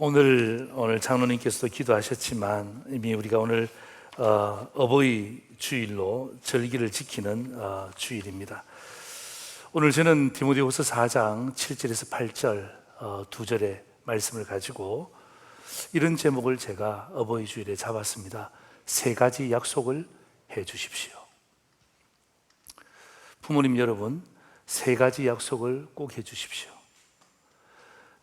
오늘 장로님께서도 기도하셨지만 이미 우리가 오늘 어버이 주일로 절기를 지키는 주일입니다. 오늘 저는 디모데후서 4장 7절에서 8절 두 절의 말씀을 가지고 이런 제목을 제가 어버이 주일에 잡았습니다. 세 가지 약속을 해 주십시오. 부모님 여러분, 세 가지 약속을 꼭 해 주십시오.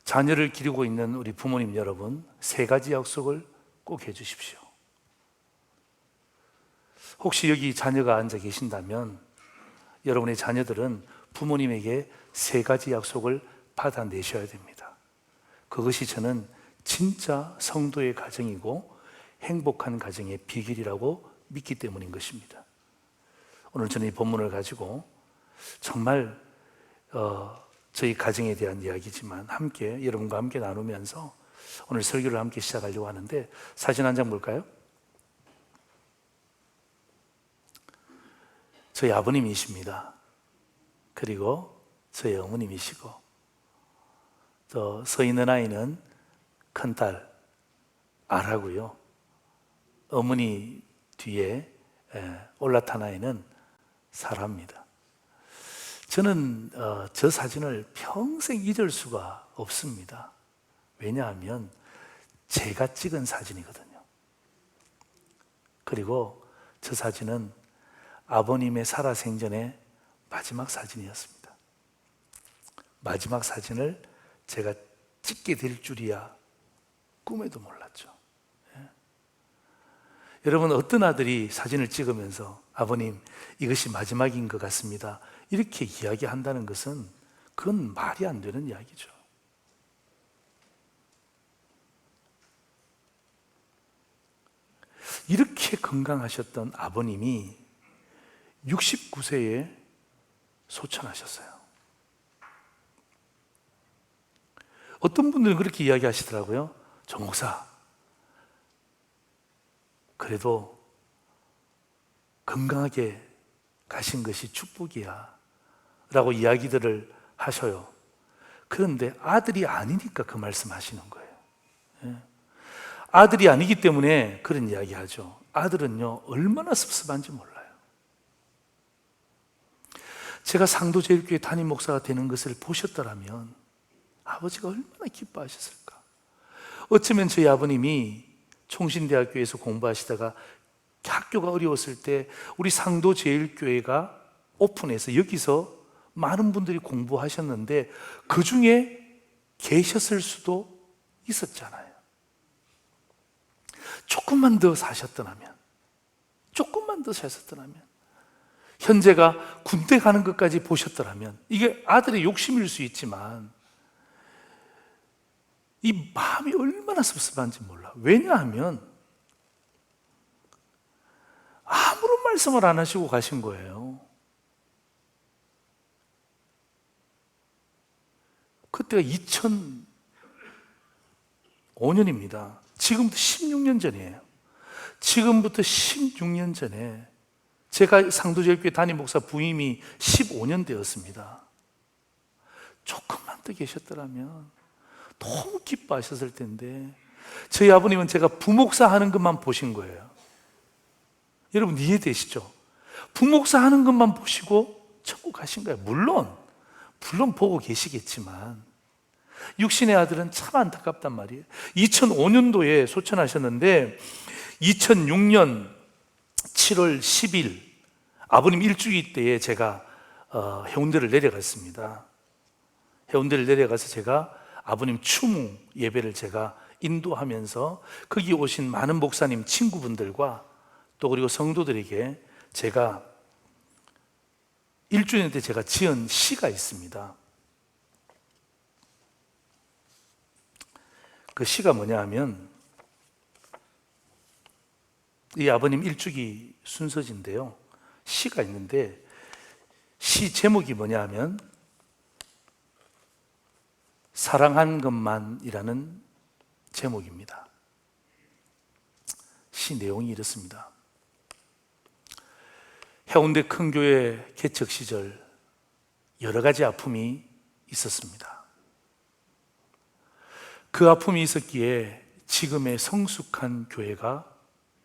자녀를 기르고 있는 우리 부모님 여러분, 세 가지 약속을 꼭 해 주십시오. 혹시 여기 자녀가 앉아 계신다면 여러분의 자녀들은 부모님에게 세 가지 약속을 받아내셔야 됩니다. 그것이 저는 진짜 성도의 가정이고 행복한 가정의 비결이라고 믿기 때문인 것입니다. 오늘 저는 이 본문을 가지고 정말 저희 가정에 대한 이야기지만 함께 여러분과 함께 나누면서 오늘 설교를 함께 시작하려고 하는데, 사진 한 장 볼까요? 저희 아버님이십니다. 그리고 저희 어머님이시고, 또 서 있는 아이는 큰딸 아라고요. 어머니 뒤에 올라탄 아이는 사라입니다. 저는 저 사진을 평생 잊을 수가 없습니다. 왜냐하면 제가 찍은 사진이거든요. 그리고 저 사진은 아버님의 살아생전의 마지막 사진이었습니다. 마지막 사진을 제가 찍게 될 줄이야 꿈에도 몰랐죠. 여러분, 어떤 아들이 사진을 찍으면서 아버님, 이것이 마지막인 것 같습니다, 이렇게 이야기한다는 것은 그건 말이 안 되는 이야기죠. 이렇게 건강하셨던 아버님이 69세에 소천하셨어요. 어떤 분들은 그렇게 이야기하시더라고요. 정 목사, 그래도 건강하게 가신 것이 축복이야 라고 이야기들을 하셔요. 그런데 아들이 아니니까 그 말씀 하시는 거예요. 아들이 아니기 때문에 그런 이야기 하죠. 아들은요, 얼마나 섭섭한지 몰라요. 제가 상도제일교회 담임 목사가 되는 것을 보셨더라면 아버지가 얼마나 기뻐하셨을까. 어쩌면 저희 아버님이 총신대학교에서 공부하시다가 학교가 어려웠을 때 우리 상도제일교회가 오픈해서 여기서 많은 분들이 공부하셨는데 그 중에 계셨을 수도 있었잖아요. 조금만 더 사셨더라면, 조금만 더 사셨더라면, 현재가 군대 가는 것까지 보셨더라면, 이게 아들의 욕심일 수 있지만 이 마음이 얼마나 섭섭한지 몰라. 왜냐하면 아무런 말씀을 안 하시고 가신 거예요. 그때가 2005년입니다. 지금부터 16년 전이에요. 지금부터 16년 전에 제가 상도제일교회 담임 목사 부임이 15년 되었습니다. 조금만 더 계셨더라면 너무 기뻐하셨을 텐데, 저희 아버님은 제가 부목사 하는 것만 보신 거예요. 여러분 이해되시죠? 부목사 하는 것만 보시고 천국 가신 거예요. 물론 보고 계시겠지만 육신의 아들은 참 안타깝단 말이에요. 2005년도에 소천하셨는데 2006년 7월 10일 아버님 일주기 때에 제가 해운대를 내려갔습니다. 해운대를 내려가서 제가 아버님 추모 예배를 제가 인도하면서 거기 오신 많은 목사님 친구분들과 또 그리고 성도들에게 제가 1주년 때 제가 지은 시가 있습니다. 그 시가 뭐냐 하면 이 아버님 일주기 순서지인데요, 시가 있는데 시 제목이 뭐냐 하면 사랑한 것만이라는 제목입니다. 시 내용이 이렇습니다. 해운대 큰 교회 개척 시절 여러 가지 아픔이 있었습니다. 그 아픔이 있었기에 지금의 성숙한 교회가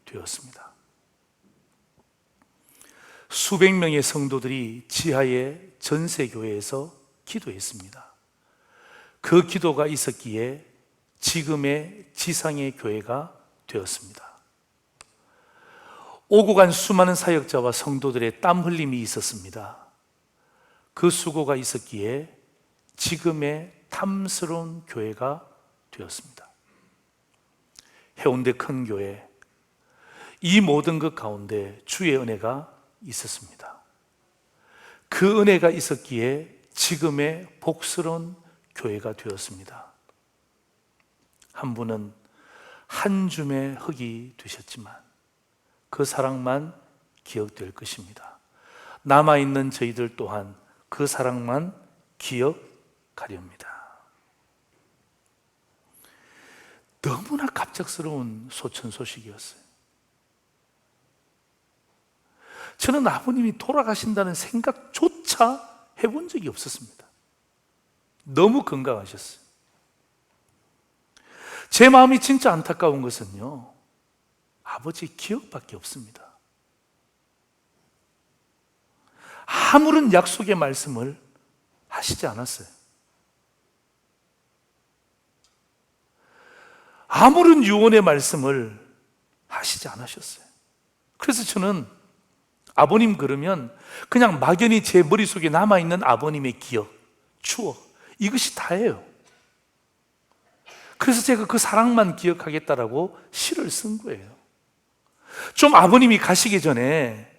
되었습니다. 수백 명의 성도들이 지하의 전세교회에서 기도했습니다. 그 기도가 있었기에 지금의 지상의 교회가 되었습니다. 오고 간 수많은 사역자와 성도들의 땀 흘림이 있었습니다. 그 수고가 있었기에 지금의 탐스러운 교회가 되었습니다. 해운대 큰 교회, 이 모든 것 가운데 주의 은혜가 있었습니다. 그 은혜가 있었기에 지금의 복스러운 교회가 되었습니다. 한 분은 한 줌의 흙이 되셨지만 그 사랑만 기억될 것입니다. 남아있는 저희들 또한 그 사랑만 기억하렵니다. 너무나 갑작스러운 소천 소식이었어요. 저는 아버님이 돌아가신다는 생각조차 해본 적이 없었습니다. 너무 건강하셨어요. 제 마음이 진짜 안타까운 것은요, 아버지 기억밖에 없습니다. 아무런 약속의 말씀을 하시지 않았어요. 아무런 유언의 말씀을 하시지 않으셨어요. 그래서 저는 아버님 그러면 그냥 막연히 제 머릿속에 남아있는 아버님의 기억, 추억, 이것이 다예요. 그래서 제가 그 사랑만 기억하겠다라고 시를 쓴 거예요. 좀 아버님이 가시기 전에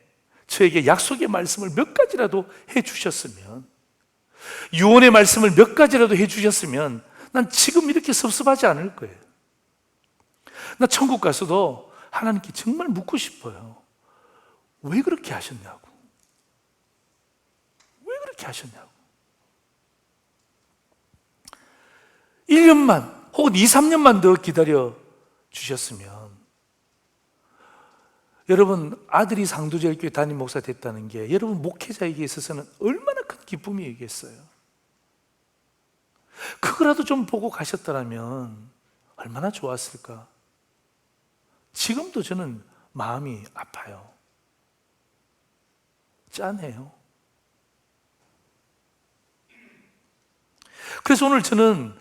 저에게 약속의 말씀을 몇 가지라도 해주셨으면, 유언의 말씀을 몇 가지라도 해주셨으면 난 지금 이렇게 섭섭하지 않을 거예요. 나 천국 가서도 하나님께 정말 묻고 싶어요. 왜 그렇게 하셨냐고. 왜 그렇게 하셨냐고. 1년만 혹은 2, 3년만 더 기다려 주셨으면, 여러분 아들이 상두제일교회 담임 목사 됐다는 게 여러분 목회자에게 있어서는 얼마나 큰 기쁨이겠어요. 그거라도 좀 보고 가셨더라면 얼마나 좋았을까. 지금도 저는 마음이 아파요. 짠해요. 그래서 오늘 저는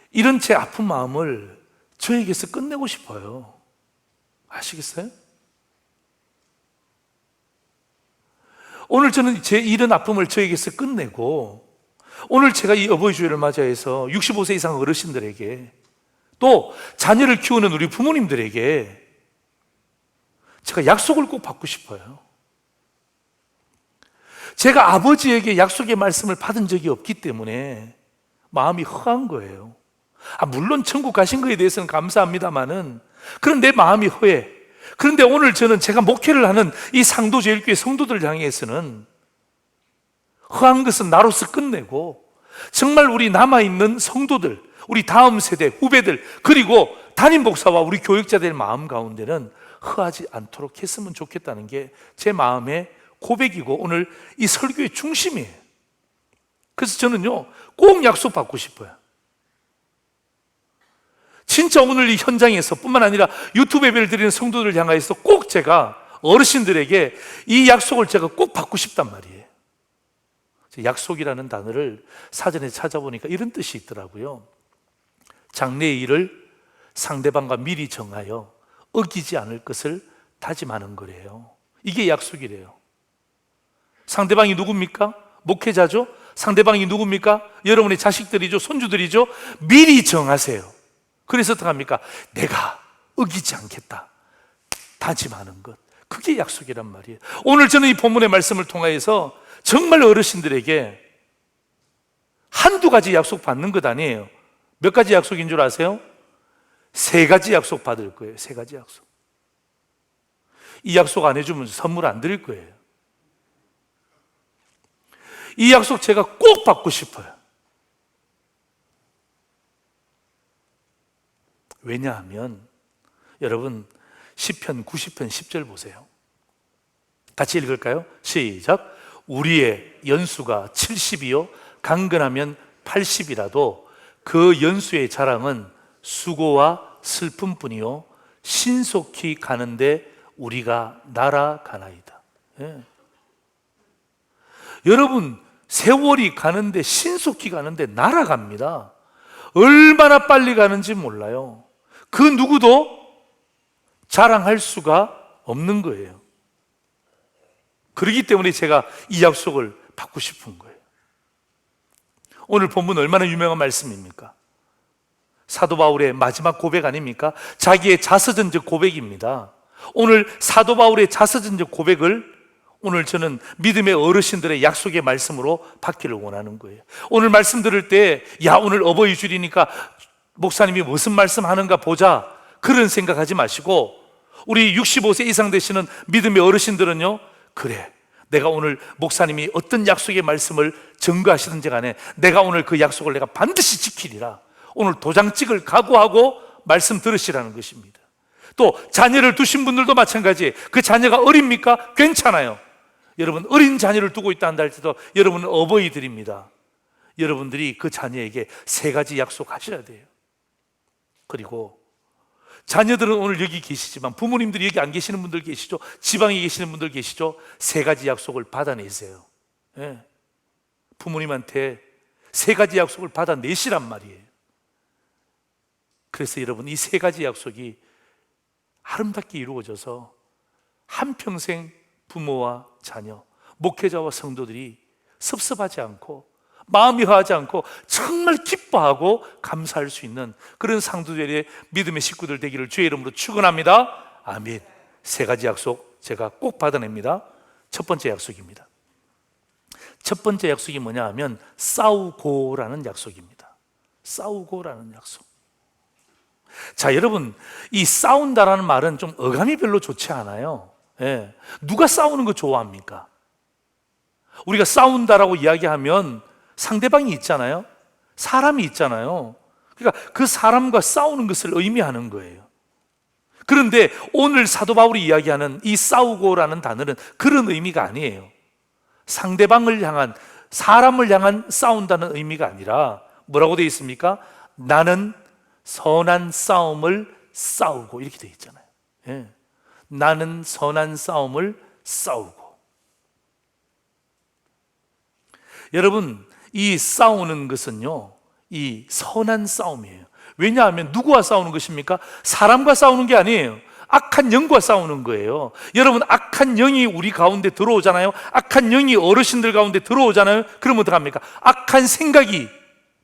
이런 제 아픈 마음을 저에게서 끝내고 싶어요. 아시겠어요? 오늘 저는 제 이런 아픔을 저에게서 끝내고, 오늘 제가 이 어버이 주일을 맞이해서 65세 이상 어르신들에게, 또 자녀를 키우는 우리 부모님들에게 제가 약속을 꼭 받고 싶어요. 제가 아버지에게 약속의 말씀을 받은 적이 없기 때문에 마음이 허한 거예요. 물론 천국 가신 거에 대해서는 감사합니다만은, 그런 내 마음이 허해. 그런데 오늘 저는 제가 목회를 하는 이 상도제일교회 성도들을 향해서는 허한 것은 나로서 끝내고, 정말 우리 남아있는 성도들, 우리 다음 세대, 후배들, 그리고 담임 목사와 우리 교육자들의 마음 가운데는 허하지 않도록 했으면 좋겠다는 게 제 마음의 고백이고 오늘 이 설교의 중심이에요. 그래서 저는요, 꼭 약속 받고 싶어요. 진짜 오늘 이 현장에서 뿐만 아니라 유튜브 예배를 드리는 성도들을 향해서 꼭 제가 어르신들에게 이 약속을 제가 꼭 받고 싶단 말이에요. 약속이라는 단어를 사전에 찾아보니까 이런 뜻이 있더라고요. 장래의 일을 상대방과 미리 정하여 어기지 않을 것을 다짐하는 거래요. 이게 약속이래요. 상대방이 누굽니까? 목회자죠? 상대방이 누굽니까? 여러분의 자식들이죠? 손주들이죠? 미리 정하세요. 그래서 어떻게 합니까? 내가 어기지 않겠다 다짐하는 것, 그게 약속이란 말이에요. 오늘 저는 이 본문의 말씀을 통하여서 정말 어르신들에게 한두 가지 약속 받는 것 아니에요. 몇 가지 약속인 줄 아세요? 3가지 약속 받을 거예요. 3가지 약속. 이 약속 안 해주면 선물 안 드릴 거예요. 이 약속 제가 꼭 받고 싶어요. 왜냐하면 여러분 시편 90편 10절 보세요. 같이 읽을까요? 시작. 우리의 연수가 70이요 강건하면 80이라도 그 연수의 자랑은 수고와 슬픔뿐이요 신속히 가는데 우리가 날아가나이다. 예. 여러분, 세월이 가는데 신속히 가는데 날아갑니다. 얼마나 빨리 가는지 몰라요. 그 누구도 자랑할 수가 없는 거예요. 그렇기 때문에 제가 이 약속을 받고 싶은 거예요. 오늘 본문 얼마나 유명한 말씀입니까? 사도 바울의 마지막 고백 아닙니까? 자기의 자서전적 고백입니다. 오늘 사도 바울의 자서전적 고백을 오늘 저는 믿음의 어르신들의 약속의 말씀으로 받기를 원하는 거예요. 오늘 말씀 들을 때 오늘 어버이 주일이니까 목사님이 무슨 말씀 하는가 보자, 그런 생각하지 마시고, 우리 65세 이상 되시는 믿음의 어르신들은요, 그래, 내가 오늘 목사님이 어떤 약속의 말씀을 증거하시든지 간에 내가 오늘 그 약속을 내가 반드시 지키리라, 오늘 도장 찍을 각오하고 말씀 들으시라는 것입니다. 또 자녀를 두신 분들도 마찬가지. 그 자녀가 어립니까? 괜찮아요. 여러분, 어린 자녀를 두고 있다 한다 할지라도 여러분은 어버이들입니다. 여러분들이 그 자녀에게 3가지 약속하셔야 돼요. 그리고 자녀들은 오늘 여기 계시지만 부모님들이 여기 안 계시는 분들 계시죠? 지방에 계시는 분들 계시죠? 3가지 약속을 받아내세요. 예. 부모님한테 3가지 약속을 받아내시란 말이에요. 그래서 여러분, 이 3가지 약속이 아름답게 이루어져서 한평생 부모와 자녀, 목회자와 성도들이 섭섭하지 않고 마음이 허하지 않고 정말 기뻐하고 감사할 수 있는 그런 상도들의 믿음의 식구들 되기를 주의 이름으로 축원합니다. 아멘. 3가지 약속 제가 꼭 받아냅니다. 첫 번째 약속입니다. 첫 번째 약속이 뭐냐 하면 싸우고라는 약속입니다. 싸우고라는 약속. 자, 여러분, 이 싸운다라는 말은 좀 어감이 별로 좋지 않아요. 예. 누가 싸우는 거 좋아합니까? 우리가 싸운다라고 이야기하면 상대방이 있잖아요. 사람이 있잖아요. 그러니까 그 사람과 싸우는 것을 의미하는 거예요. 그런데 오늘 사도 바울이 이야기하는 이 싸우고라는 단어는 그런 의미가 아니에요. 상대방을 향한, 사람을 향한 싸운다는 의미가 아니라 뭐라고 되어 있습니까? 나는 선한 싸움을 싸우고, 이렇게 되어 있잖아요. 예. 나는 선한 싸움을 싸우고. 여러분, 이 싸우는 것은요, 이 선한 싸움이에요. 왜냐하면 누구와 싸우는 것입니까? 사람과 싸우는 게 아니에요. 악한 영과 싸우는 거예요. 여러분, 악한 영이 우리 가운데 들어오잖아요. 악한 영이 어르신들 가운데 들어오잖아요. 그러면 어떡합니까? 악한 생각이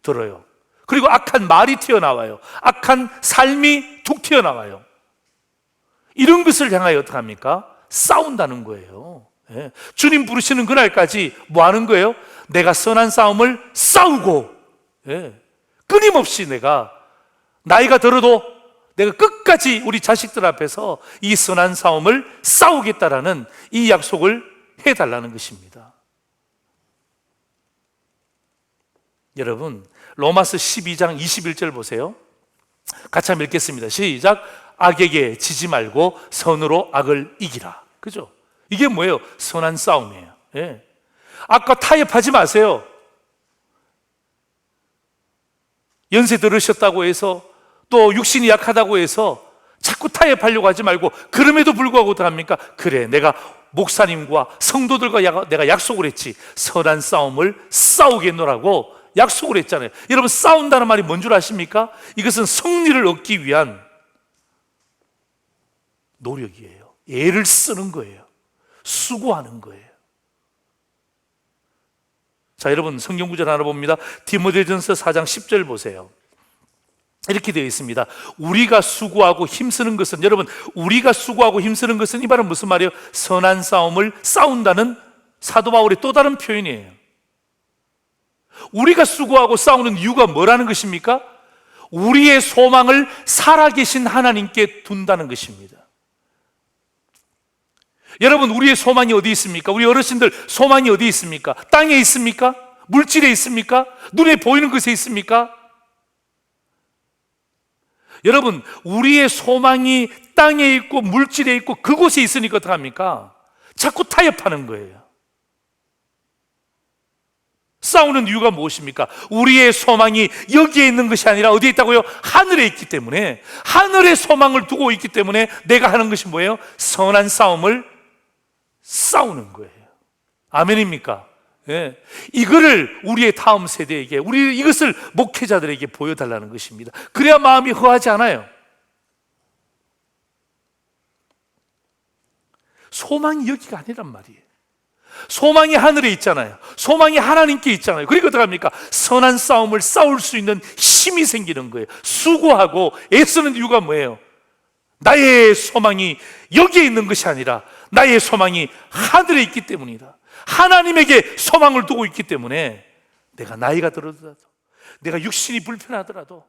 들어요. 그리고 악한 말이 튀어나와요. 악한 삶이 툭 튀어나와요. 이런 것을 향하여 어떡합니까? 싸운다는 거예요. 예. 주님 부르시는 그날까지 뭐 하는 거예요? 내가 선한 싸움을 싸우고, 예. 끊임없이 내가 나이가 들어도 내가 끝까지 우리 자식들 앞에서 이 선한 싸움을 싸우겠다라는 이 약속을 해달라는 것입니다. 여러분, 로마서 12장 21절 보세요. 같이 한번 읽겠습니다. 시작. 악에게 지지 말고 선으로 악을 이기라. 그죠? 이게 뭐예요? 선한 싸움이에요. 예. 아까 타협하지 마세요. 연세 들으셨다고 해서, 또 육신이 약하다고 해서 자꾸 타협하려고 하지 말고, 그럼에도 불구하고 어떡합니까? 그래, 내가 목사님과 성도들과 내가 약속을 했지. 선한 싸움을 싸우겠노라고 약속을 했잖아요. 여러분, 싸운다는 말이 뭔 줄 아십니까? 이것은 승리를 얻기 위한 노력이에요. 애를 쓰는 거예요. 수고하는 거예요. 자, 여러분, 성경 구절 하나 봅니다. 디모데전서 4장 10절 보세요. 이렇게 되어 있습니다. 우리가 수고하고 힘쓰는 것은, 여러분, 우리가 수고하고 힘쓰는 것은, 이 말은 무슨 말이에요? 선한 싸움을 싸운다는 사도 바울의 또 다른 표현이에요. 우리가 수고하고 싸우는 이유가 뭐라는 것입니까? 우리의 소망을 살아계신 하나님께 둔다는 것입니다. 여러분, 우리의 소망이 어디 있습니까? 우리 어르신들 소망이 어디 있습니까? 땅에 있습니까? 물질에 있습니까? 눈에 보이는 것에 있습니까? 여러분, 우리의 소망이 땅에 있고 물질에 있고 그곳에 있으니까 어떡합니까? 자꾸 타협하는 거예요. 싸우는 이유가 무엇입니까? 우리의 소망이 여기에 있는 것이 아니라 어디에 있다고요? 하늘에 있기 때문에, 하늘의 소망을 두고 있기 때문에 내가 하는 것이 뭐예요? 선한 싸움을 싸우는 거예요. 아멘입니까? 예. 이거를 우리의 다음 세대에게, 우리 이것을 목회자들에게 보여달라는 것입니다. 그래야 마음이 허하지 않아요. 소망이 여기가 아니란 말이에요. 소망이 하늘에 있잖아요. 소망이 하나님께 있잖아요. 그러니까 어떡합니까? 선한 싸움을 싸울 수 있는 힘이 생기는 거예요. 수고하고 애쓰는 이유가 뭐예요? 나의 소망이 여기에 있는 것이 아니라 나의 소망이 하늘에 있기 때문이다. 하나님에게 소망을 두고 있기 때문에 내가 나이가 들어도, 내가 육신이 불편하더라도,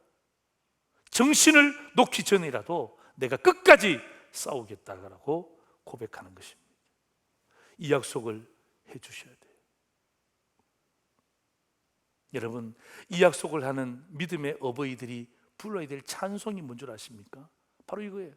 정신을 놓기 전이라도 내가 끝까지 싸우겠다라고 고백하는 것입니다. 이 약속을 해주셔야 돼요. 여러분, 이 약속을 하는 믿음의 어버이들이 불러야 될 찬송이 뭔 줄 아십니까? 바로 이거예요.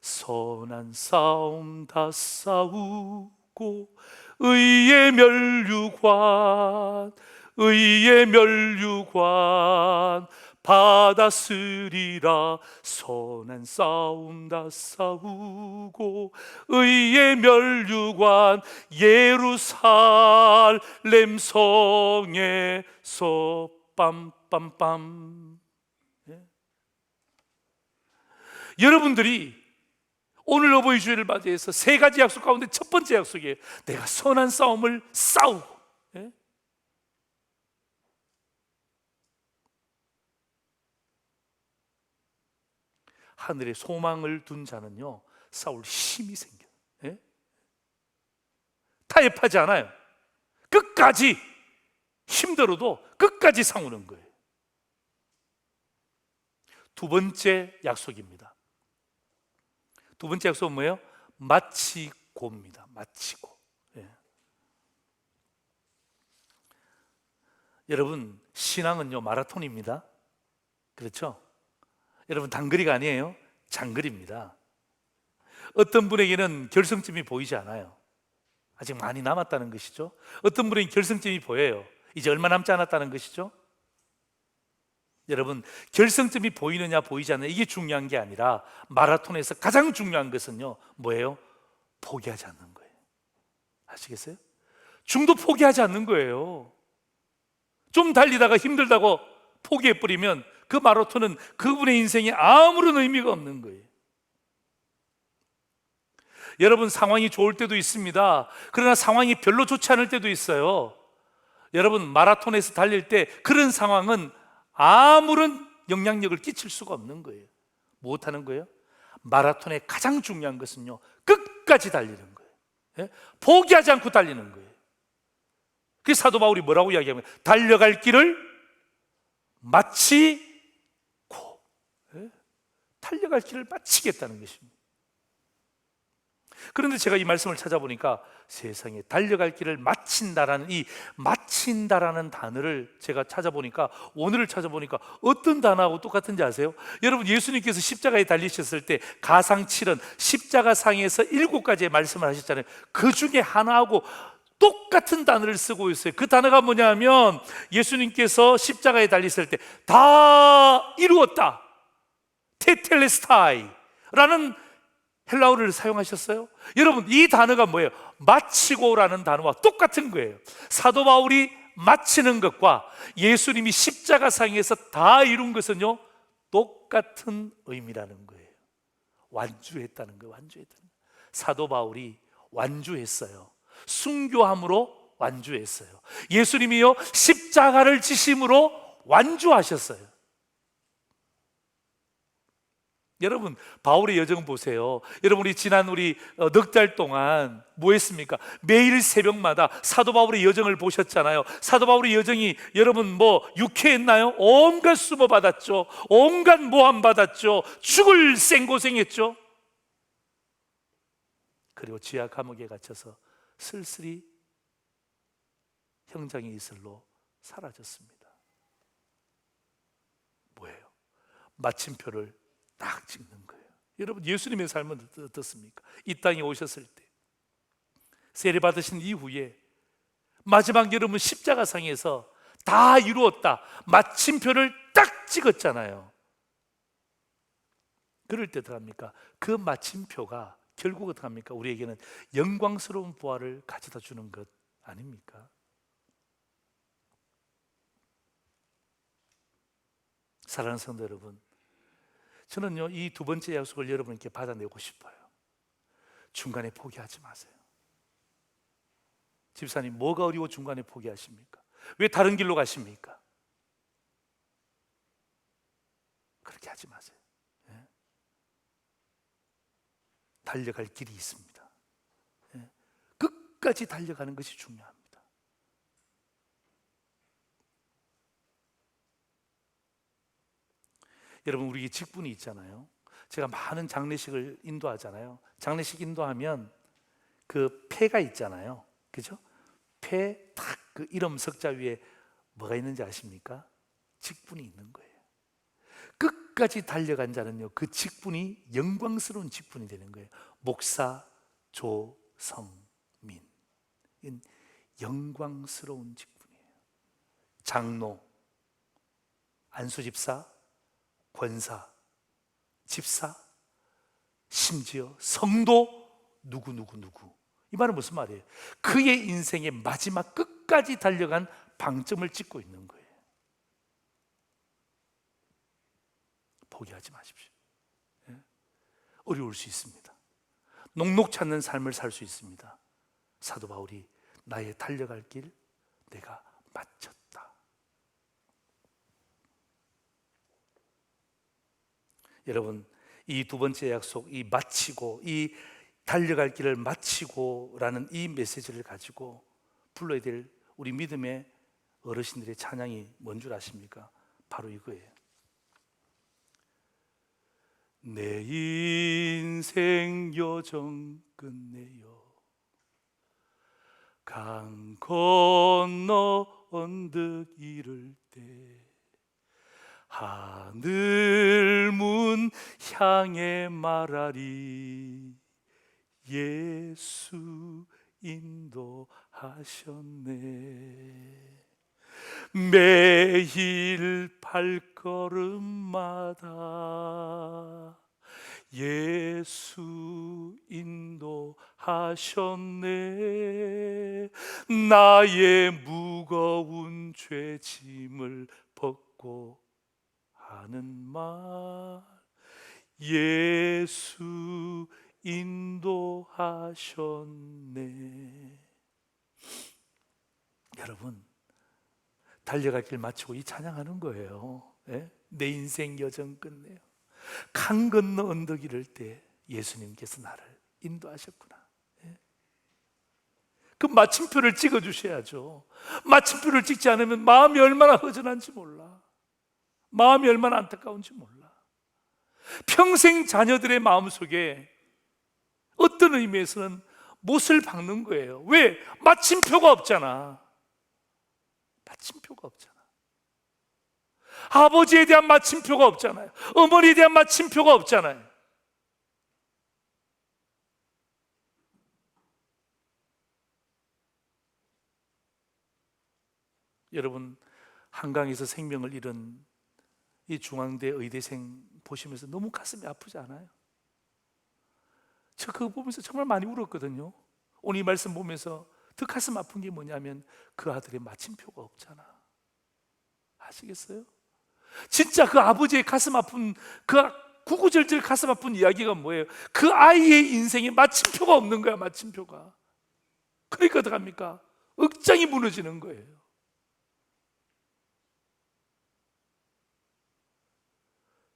선한 싸움 다 싸우고 의의 멸류관, 의의 멸류관 받았으리라. 선한 싸움 다 싸우고 의의 멸류관 예루살렘 성에서 빰빰빰. 예? 여러분들이 오늘 어버이 주일을 맞이해서 세 가지 약속 가운데 첫 번째 약속이에요. 내가 선한 싸움을 싸우고. 예? 하늘에 소망을 둔 자는요, 싸울 힘이 생겨요. 예? 타협하지 않아요. 끝까지 힘들어도 끝까지 싸우는 거예요. 두 번째 약속입니다. 두 번째 약속은 뭐예요? 마치고입니다. 마치고. 예. 여러분, 신앙은요 마라톤입니다. 그렇죠? 여러분, 단거리가 아니에요. 장거리입니다. 어떤 분에게는 결승점이 보이지 않아요. 아직 많이 남았다는 것이죠. 어떤 분에게는 결승점이 보여요. 이제 얼마 남지 않았다는 것이죠. 여러분, 결승점이 보이느냐 보이지 않느냐 이게 중요한 게 아니라 마라톤에서 가장 중요한 것은요 뭐예요? 포기하지 않는 거예요. 아시겠어요? 중도 포기하지 않는 거예요. 좀 달리다가 힘들다고 포기해버리면 그 마라톤은 그분의 인생에 아무런 의미가 없는 거예요. 여러분, 상황이 좋을 때도 있습니다. 그러나 상황이 별로 좋지 않을 때도 있어요. 여러분, 마라톤에서 달릴 때 그런 상황은 아무런 영향력을 끼칠 수가 없는 거예요. 무엇하는 거예요? 마라톤의 가장 중요한 것은요 끝까지 달리는 거예요. 예? 포기하지 않고 달리는 거예요. 그래서 사도 바울이 뭐라고 이야기하면 달려갈 길을 마치고, 예? 달려갈 길을 마치겠다는 것입니다. 그런데 제가 이 말씀을 찾아보니까 세상에 달려갈 길을 마친다라는 이 마친다라는 단어를 제가 찾아보니까, 원어를 찾아보니까 어떤 단어하고 똑같은지 아세요? 여러분, 예수님께서 십자가에 달리셨을 때 가상 7은 십자가 상에서 7가지의 말씀을 하셨잖아요. 그 중에 하나하고 똑같은 단어를 쓰고 있어요. 그 단어가 뭐냐면 예수님께서 십자가에 달리셨을 때 다 이루었다, 테텔레스타이라는 헬라어를 사용하셨어요. 여러분, 이 단어가 뭐예요? 마치고라는 단어와 똑같은 거예요. 사도 바울이 마치는 것과 예수님이 십자가상에서 다 이룬 것은요 똑같은 의미라는 거예요. 완주했다는 거예요. 완주했다는 거예요. 사도 바울이 완주했어요. 순교함으로 완주했어요. 예수님이요 십자가를 지심으로 완주하셨어요. 여러분, 바울의 여정 보세요. 여러분, 우리 지난 넉 달 동안 뭐 했습니까? 매일 새벽마다 사도 바울의 여정을 보셨잖아요. 사도 바울의 여정이 여러분 뭐 유쾌했나요? 온갖 수모 받았죠. 온갖 모함 받았죠. 죽을 생고생했죠. 그리고 지하 감옥에 갇혀서 쓸쓸히 형장의 이슬로 사라졌습니다. 뭐예요? 마침표를 딱 찍는 거예요. 여러분, 예수님의 삶은 어떻습니까? 이 땅에 오셨을 때 세례 받으신 이후에 마지막 여러분 십자가상에서 다 이루었다, 마침표를 딱 찍었잖아요. 그럴 때 어떡합니까? 그 마침표가 결국 어떡합니까? 우리에게는 영광스러운 부활을 가져다 주는 것 아닙니까? 사랑하는 성도 여러분, 저는요 이 두 번째 약속을 여러분께 받아내고 싶어요. 중간에 포기하지 마세요. 집사님, 뭐가 어려워 중간에 포기하십니까? 왜 다른 길로 가십니까? 그렇게 하지 마세요. 예? 달려갈 길이 있습니다. 예? 끝까지 달려가는 것이 중요합니다. 여러분, 우리 직분이 있잖아요. 제가 많은 장례식을 인도하잖아요. 장례식 인도하면 그 패가 있잖아요. 그죠? 패 딱 그 이름 석자 위에 뭐가 있는지 아십니까? 직분이 있는 거예요. 끝까지 달려간 자는요 그 직분이 영광스러운 직분이 되는 거예요. 목사, 조, 성, 민, 영광스러운 직분이에요. 장로, 안수집사, 권사, 집사, 심지어 성도, 누구. 이 말은 무슨 말이에요? 그의 인생의 마지막 끝까지 달려간 방점을 찍고 있는 거예요. 포기하지 마십시오. 예? 어려울 수 있습니다. 녹록치 않는 삶을 살 수 있습니다. 사도 바울이 나의 달려갈 길 내가 마쳤다. 여러분, 이 두 번째 약속, 이 마치고, 이 달려갈 길을 마치고 라는 이 메시지를 가지고 불러야 될 우리 믿음의 어르신들의 찬양이 뭔 줄 아십니까? 바로 이거예요. 내 인생 여정 끝내요 강 건너 언덕 이를 때 하늘 문 향해 말하리 예수 인도하셨네. 매일 발걸음마다 예수 인도하셨네. 나의 무거운 죄짐을 벗고 하는 말 예수 인도하셨네. 여러분, 달려갈 길 마치고 이 찬양하는 거예요. 예? 내 인생 여정 끝내요. 강 건너 언덕 이를 때 예수님께서 나를 인도하셨구나. 예? 그 마침표를 찍어 주셔야죠. 마침표를 찍지 않으면 마음이 얼마나 허전한지 몰라. 마음이 얼마나 안타까운지 몰라. 평생 자녀들의 마음속에 어떤 의미에서는 못을 박는 거예요. 왜? 마침표가 없잖아. 마침표가 없잖아. 아버지에 대한 마침표가 없잖아요. 어머니에 대한 마침표가 없잖아요. 여러분, 한강에서 생명을 잃은 이 중앙대 의대생 보시면서 너무 가슴이 아프지 않아요? 저 그거 보면서 정말 많이 울었거든요. 오늘 이 말씀 보면서 더 가슴 아픈 게 뭐냐면 그 아들의 마침표가 없잖아. 아시겠어요? 진짜 그 아버지의 가슴 아픈, 그 구구절절 가슴 아픈 이야기가 뭐예요? 그 아이의 인생에 마침표가 없는 거야. 마침표가. 그러니까 어떡합니까? 억장이 무너지는 거예요.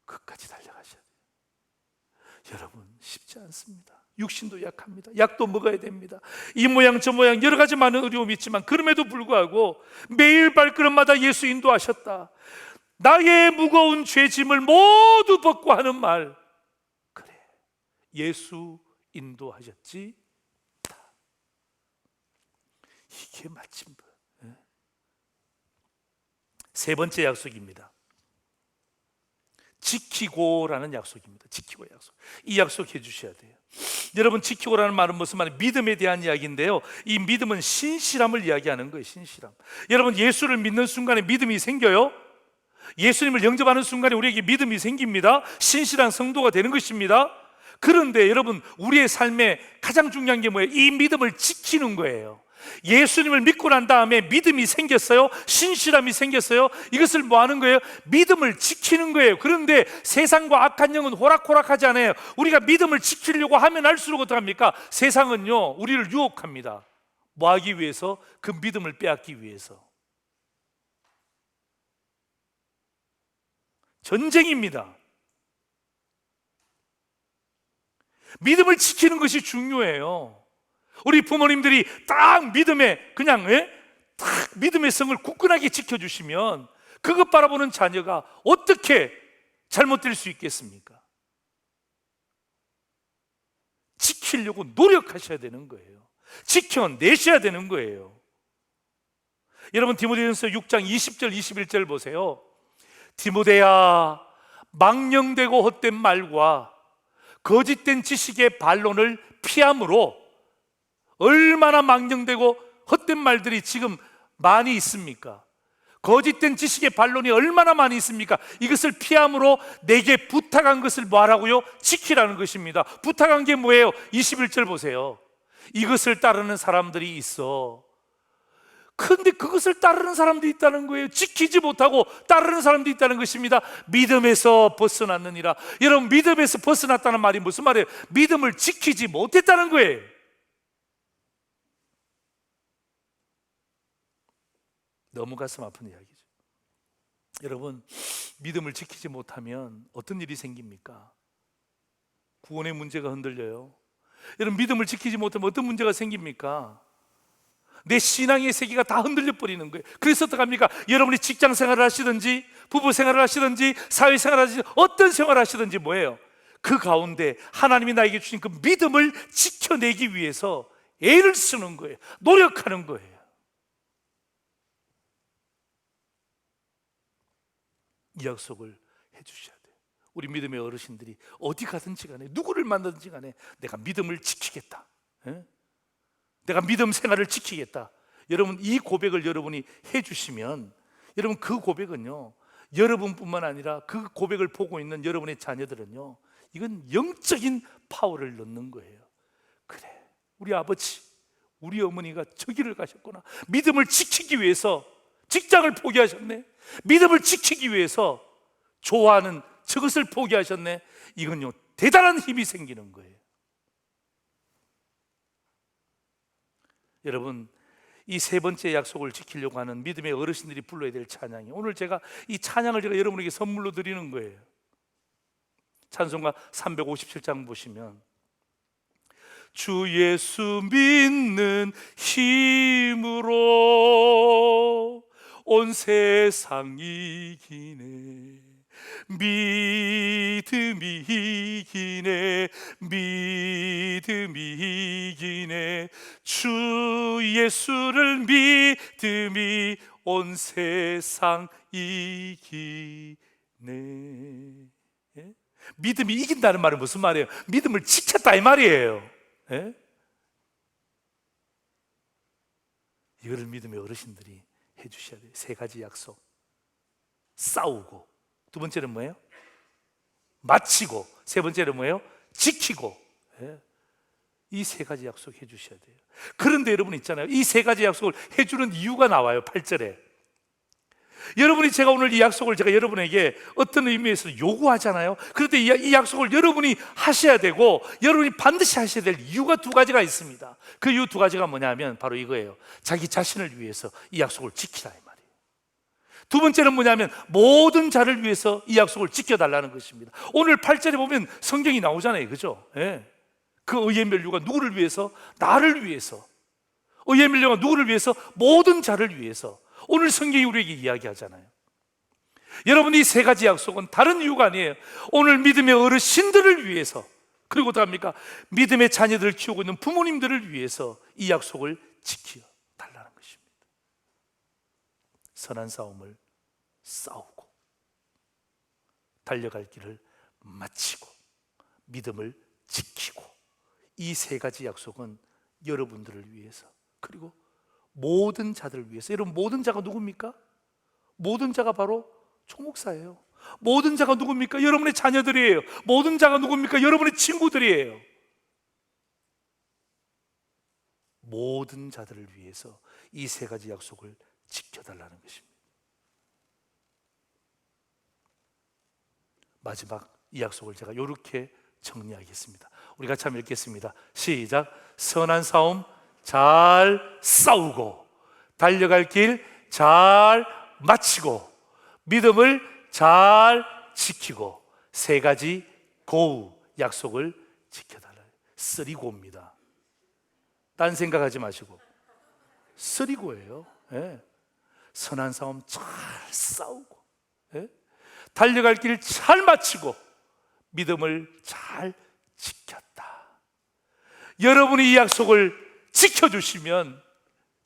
끝까지 달려가셔야 돼요. 여러분, 쉽지 않습니다. 육신도 약합니다. 약도 먹어야 됩니다. 이 모양 저 모양 여러 가지 많은 어려움이 있지만 그럼에도 불구하고 매일 발걸음마다 예수 인도하셨다. 나의 무거운 죄짐을 모두 벗고 하는 말, 그래, 예수 인도하셨지. 이게 마침 세 번째 약속입니다. 지키고라는 약속입니다. 지키고 약속. 이 약속 해주셔야 돼요. 여러분, 지키고라는 말은 무슨 말이에요? 믿음에 대한 이야기인데요, 이 믿음은 신실함을 이야기하는 거예요. 신실함. 여러분, 예수를 믿는 순간에 믿음이 생겨요. 예수님을 영접하는 순간에 우리에게 믿음이 생깁니다. 신실한 성도가 되는 것입니다. 그런데 여러분, 우리의 삶에 가장 중요한 게 뭐예요? 이 믿음을 지키는 거예요. 예수님을 믿고 난 다음에 믿음이 생겼어요. 신실함이 생겼어요. 이것을 뭐 하는 거예요? 믿음을 지키는 거예요. 그런데 세상과 악한 영은 호락호락하지 않아요. 우리가 믿음을 지키려고 하면 할수록 어떡합니까? 세상은요, 우리를 유혹합니다. 뭐 하기 위해서? 그 믿음을 빼앗기 위해서. 전쟁입니다. 믿음을 지키는 것이 중요해요. 우리 부모님들이 딱 믿음에 그냥 딱 믿음의 성을 굳건하게 지켜주시면 그것 바라보는 자녀가 어떻게 잘못될 수 있겠습니까? 지키려고 노력하셔야 되는 거예요. 지켜내셔야 되는 거예요. 여러분, 디모데전서 6장 20절 21절 보세요. 디모데야, 망령되고 헛된 말과 거짓된 지식의 반론을 피함으로. 얼마나 망령되고 헛된 말들이 지금 많이 있습니까? 거짓된 지식의 반론이 얼마나 많이 있습니까? 이것을 피함으로 내게 부탁한 것을 뭐 하라고요? 지키라는 것입니다. 부탁한 게 뭐예요? 21절 보세요. 이것을 따르는 사람들이 있어. 근데 그것을 따르는 사람들이 있다는 거예요. 지키지 못하고 따르는 사람들이 있다는 것입니다. 믿음에서 벗어났느니라. 여러분, 믿음에서 벗어났다는 말이 무슨 말이에요? 믿음을 지키지 못했다는 거예요. 너무 가슴 아픈 이야기죠. 여러분, 믿음을 지키지 못하면 어떤 일이 생깁니까? 구원의 문제가 흔들려요. 여러분, 믿음을 지키지 못하면 어떤 문제가 생깁니까? 내 신앙의 세계가 다 흔들려 버리는 거예요. 그래서 어떡합니까? 여러분이 직장 생활을 하시든지 부부 생활을 하시든지 사회 생활을 하시든지 어떤 생활을 하시든지 뭐예요? 그 가운데 하나님이 나에게 주신 그 믿음을 지켜내기 위해서 애를 쓰는 거예요. 노력하는 거예요. 이 약속을 해주셔야 돼요. 우리 믿음의 어르신들이 어디 가든지 간에 누구를 만나든지 간에 내가 믿음을 지키겠다, 내가 믿음 생활을 지키겠다. 여러분, 이 고백을 여러분이 해주시면 여러분, 그 고백은요, 여러분뿐만 아니라 그 고백을 보고 있는 여러분의 자녀들은요, 이건 영적인 파워를 넣는 거예요. 그래, 우리 아버지, 우리 어머니가 저 길을 가셨구나. 믿음을 지키기 위해서 직장을 포기하셨네. 믿음을 지키기 위해서 좋아하는 저것을 포기하셨네. 이건요, 대단한 힘이 생기는 거예요. 여러분, 이 세 번째 약속을 지키려고 하는 믿음의 어르신들이 불러야 될 찬양이, 오늘 제가 이 찬양을 제가 여러분에게 선물로 드리는 거예요. 찬송가 357장 보시면, 주 예수 믿는 힘으로 온 세상 이기네, 믿음이 이기네, 믿음이 이기네, 주 예수를 믿음이 온 세상 이기네. 예? 믿음이 이긴다는 말은 무슨 말이에요? 믿음을 지켰다 이 말이에요. 예? 이거를 믿음의 어르신들이 해주셔야 돼요. 세 가지 약속. 싸우고, 두 번째는 뭐예요? 마치고, 세 번째는 뭐예요? 지키고. 예? 이 세 가지 약속 해주셔야 돼요. 그런데 여러분 있잖아요, 이 세 가지 약속을 해주는 이유가 나와요. 8절에 여러분이, 제가 오늘 이 약속을 제가 여러분에게 어떤 의미에서 요구하잖아요. 그런데 이 약속을 여러분이 하셔야 되고, 여러분이 반드시 하셔야 될 이유가 두 가지가 있습니다. 그 이유 두 가지가 뭐냐면 바로 이거예요. 자기 자신을 위해서 이 약속을 지키라 이 말이에요. 두 번째는 뭐냐면 모든 자를 위해서 이 약속을 지켜달라는 것입니다. 오늘 8절에 보면 성경이 나오잖아요, 그죠? 예. 그 의의 면류가 누구를 위해서? 나를 위해서. 의의 면류가 누구를 위해서? 모든 자를 위해서. 오늘 성경이 우리에게 이야기하잖아요. 여러분, 이 세 가지 약속은 다른 이유가 아니에요. 오늘 믿음의 어르신들을 위해서, 그리고 또 합니까? 믿음의 자녀들을 키우고 있는 부모님들을 위해서 이 약속을 지켜달라는 것입니다. 선한 싸움을 싸우고, 달려갈 길을 마치고, 믿음을 지키고, 이 세 가지 약속은 여러분들을 위해서, 그리고 모든 자들을 위해서. 여러분, 모든 자가 누굽니까? 모든 자가 바로 총목사예요. 모든 자가 누굽니까? 여러분의 자녀들이에요. 모든 자가 누굽니까? 여러분의 친구들이에요. 모든 자들을 위해서 이 세 가지 약속을 지켜달라는 것입니다. 마지막 이 약속을 제가 이렇게 정리하겠습니다. 우리 같이 한번 읽겠습니다. 시작. 선한 싸움 잘 싸우고, 달려갈 길 잘 마치고, 믿음을 잘 지키고, 세 가지 고우 약속을 지켜달라. 쓰리고입니다. 딴 생각하지 마시고 쓰리고예요. 예. 선한 싸움 잘 싸우고, 예? 달려갈 길 잘 마치고, 믿음을 잘 지켰다. 여러분이 이 약속을 지켜주시면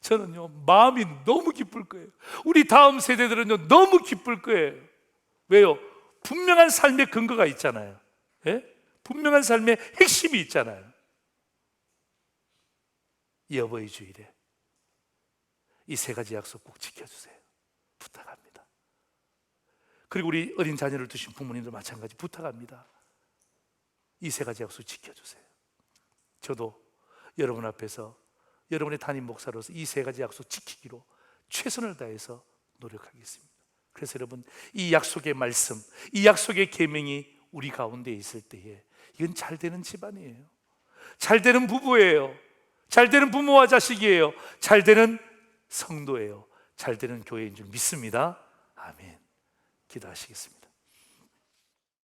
저는요, 마음이 너무 기쁠 거예요. 우리 다음 세대들은요, 너무 기쁠 거예요. 왜요? 분명한 삶의 근거가 있잖아요. 예? 분명한 삶의 핵심이 있잖아요. 이 어버이 주일에 이 세 가지 약속 꼭 지켜주세요. 부탁합니다. 그리고 우리 어린 자녀를 두신 부모님도 마찬가지 부탁합니다. 이 세 가지 약속 지켜주세요. 저도 여러분 앞에서 여러분의 담임 목사로서 이 세 가지 약속 지키기로 최선을 다해서 노력하겠습니다. 그래서 여러분, 이 약속의 말씀, 이 약속의 계명이 우리 가운데 있을 때에 이건 잘 되는 집안이에요. 잘 되는 부부예요. 잘 되는 부모와 자식이에요. 잘 되는 성도예요. 잘 되는 교회인 줄 믿습니다. 아멘. 기도하시겠습니다.